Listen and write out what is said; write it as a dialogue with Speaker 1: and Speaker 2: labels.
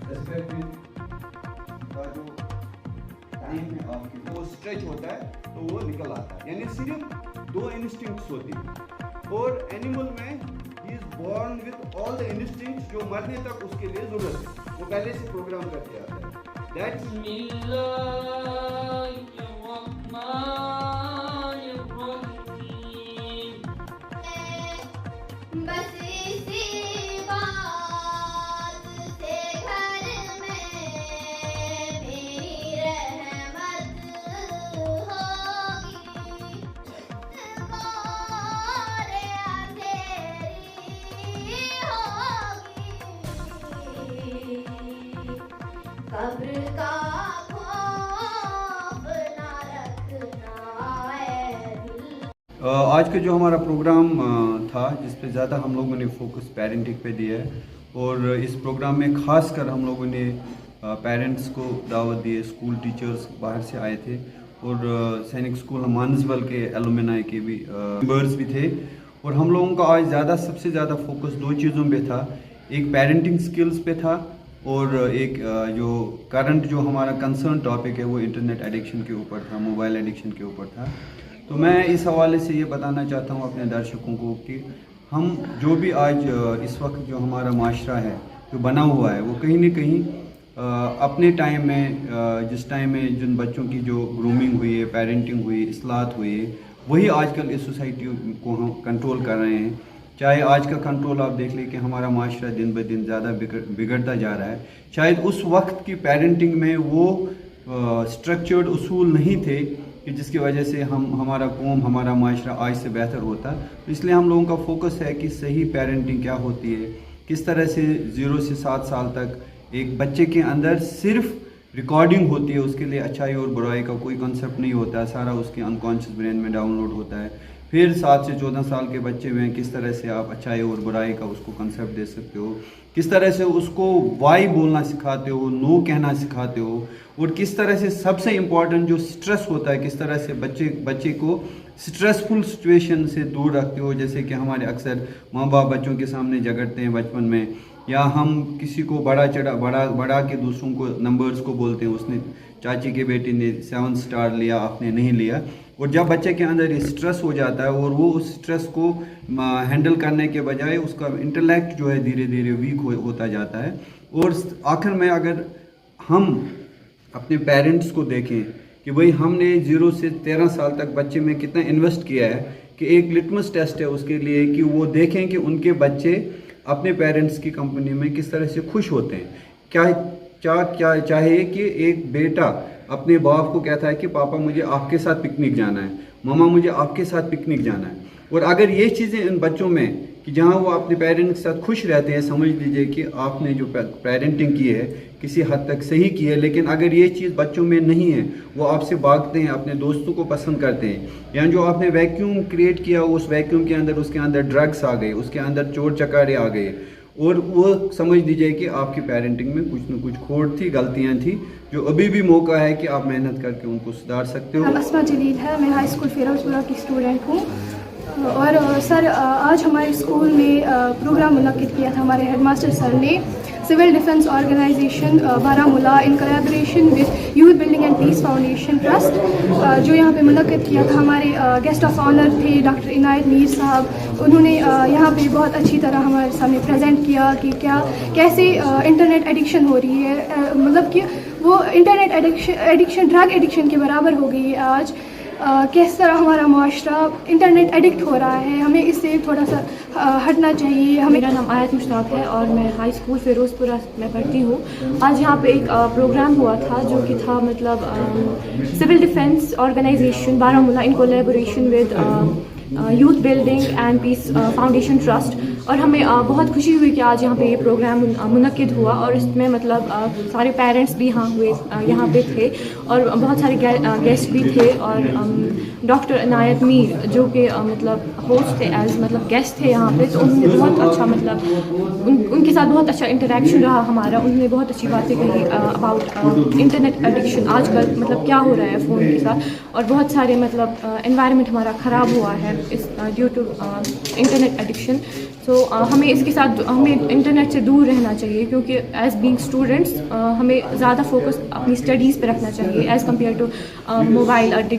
Speaker 1: का जो टाइम है आपके वो स्ट्रेच होता है तो वो निकल आता है, यानी सिर्फ 2 इंस्टिंक्ट्स होती है। और एनिमल में he is born with all the instincts जो मरने तक उसके लिए जरूरत है, वो पहले से प्रोग्राम कर दिया जाता है। दैट्स आज का जो हमारा प्रोग्राम था जिस पे ज़्यादा हम लोगों ने फोकस पेरेंटिंग पे दिया है, और इस प्रोग्राम में ख़ास कर हम लोगों ने पेरेंट्स को दावत दी है। स्कूल टीचर्स बाहर से आए थे और सैनिक स्कूल मानसबल के एलुमनाई के भी मेंबर्स भी थे। और हम लोगों का आज सबसे ज़्यादा फोकस 2 चीज़ों पे था, एक पेरेंटिंग स्किल्स पे था और एक जो करंट जो हमारा कंसर्न टॉपिक है वो इंटरनेट एडिक्शन के ऊपर था, मोबाइल एडिक्शन के ऊपर था। तो मैं इस हवाले से ये बताना चाहता हूँ अपने दर्शकों को कि हम जो भी आज इस वक्त जो हमारा माशरा है जो बना हुआ है वो कहीं ना कहीं अपने टाइम में जिस टाइम में जिन बच्चों की जो ग्रूमिंग हुई है, पेरेंटिंग हुई, इस्लाहत हुई है, वही आजकल इस सोसाइटी को हम कंट्रोल कर रहे हैं। चाहे आज का कंट्रोल आप देख लें कि हमारा माशरा दिन ब दिन ज़्यादा बिगड़ता जा रहा है। शायद उस वक्त की पेरेंटिंग में वो स्ट्रक्चर्ड उसूल नहीं थे कि जिसकी वजह से हमारा कौम, हमारा माशरा आज से बेहतर होता। तो इसलिए हम लोगों का फोकस है कि सही पेरेंटिंग क्या होती है, किस तरह से 0 से 7 साल तक एक बच्चे के अंदर सिर्फ रिकॉर्डिंग होती है, उसके लिए अच्छाई और बुराई का कोई कंसेप्ट नहीं होता है, सारा उसके अनकॉन्शियस ब्रेन में डाउनलोड होता है। फिर 7 से 14 साल के बच्चे में किस तरह से आप अच्छाई और बुराई का उसको कंसेप्ट दे सकते हो, किस तरह से उसको वाई बोलना सिखाते हो, नो कहना सिखाते हो, और किस तरह से सबसे इम्पॉर्टेंट जो स्ट्रेस होता है किस तरह से बच्चे को स्ट्रेसफुल सिचुएशन से दूर रखते हो। जैसे कि हमारे अक्सर माँ बाप बच्चों के सामने झगड़ते हैं बचपन में, या हम किसी को बड़ा के दूसरों को नंबर्स को बोलते हैं, उसने चाची के बेटे ने 7 स्टार लिया, आपने नहीं लिया। और जब बच्चे के अंदर ये स्ट्रेस हो जाता है और वो उस स्ट्रेस को हैंडल करने के बजाय उसका इंटेलेक्ट जो है धीरे धीरे वीक होता जाता है। और आखिर में अगर हम अपने पेरेंट्स को देखें कि भाई हमने 0 से 13 साल तक बच्चे में कितना इन्वेस्ट किया है, कि एक लिटमस टेस्ट है उसके लिए कि वो देखें कि उनके बच्चे अपने पेरेंट्स की कंपनी में किस तरह से खुश होते हैं। क्या चाहिए कि एक बेटा अपने बाप को कहता है कि पापा मुझे आपके साथ पिकनिक जाना है, मामा मुझे आपके साथ पिकनिक जाना है। और अगर ये चीज़ें इन बच्चों में कि जहाँ वो अपने पेरेंट्स के साथ खुश रहते हैं, समझ लीजिए कि आपने जो पेरेंटिंग की है किसी हद तक सही की है। लेकिन अगर ये चीज़ बच्चों में नहीं है, वो आपसे भागते हैं, अपने दोस्तों को पसंद करते हैं, या जो आपने वैक्यूम क्रिएट किया उस वैक्यूम के अंदर उसके अंदर ड्रग्स आ गए, उसके अंदर चोर चकारे आ गए, और वो समझ लीजिए कि आपकी पेरेंटिंग में कुछ न कुछ खोट थी, गलतियाँ थी, जो अभी भी मौका है कि आप मेहनत करके उनको सुधार सकते हो।
Speaker 2: अस्मा जलील है, मैं हाई स्कूल फिरोजपुरा की स्टूडेंट हूँ। और सर आज हमारे स्कूल में प्रोग्राम मुनक्किद किया था हमारे हेडमास्टर सर ने, civil defence organisation Baramulla in collaboration with youth building and peace foundation trust, जो यहाँ पे मुनक्किद किया था। हमारे गेस्ट ऑफ ऑनर थे डॉक्टर इनायत मीर साहब। उन्होंने यहाँ पे बहुत अच्छी तरह हमारे सामने प्रेजेंट किया कि कैसे इंटरनेट एडिक्शन हो रही है, मतलब कि वो इंटरनेट एडिक्शन ड्रग एडिक्शन के बराबर हो गई है आज। किस तरह हमारा माशरा इंटरनेट एडिक्ट हो रहा है, हमें इससे थोड़ा सा हटना चाहिए।
Speaker 3: मेरा नाम आयत मुश्ताक है और मैं हाई स्कूल फिरोजपुरा में पढ़ती हूँ। आज यहाँ पे एक प्रोग्राम हुआ था जो कि था मतलब civil defence organisation Baramulla in collaboration with youth building and peace foundation trust. और हमें बहुत खुशी हुई कि आज यहाँ पे ये प्रोग्राम मुनक्किद हुआ, और इसमें मतलब सारे पेरेंट्स भी यहाँ पे थे और बहुत सारे गेस्ट भी थे। और डॉक्टर इनायत मीर जो कि मतलब होस्ट थे, एज मतलब गेस्ट थे यहाँ पे, तो उन्होंने बहुत अच्छा मतलब उनके साथ बहुत अच्छा इंटरेक्शन रहा हमारा। उन्होंने बहुत अच्छी बातें कही अबाउट इंटरनेट एडिक्शन, आजकल मतलब क्या हो रहा है फ़ोन के साथ, और बहुत सारे मतलब एनवायरनमेंट हमारा ख़राब हुआ है इस ड्यू टू इंटरनेट एडिक्शन। تو ہمیں اس کے ساتھ ہمیں انٹرنیٹ سے دور رہنا چاہیے، کیونکہ ایز بینگ اسٹوڈنٹس ہمیں زیادہ فوکس اپنی اسٹڈیز پہ رکھنا چاہیے ایز کمپیئر ٹو موبائل اور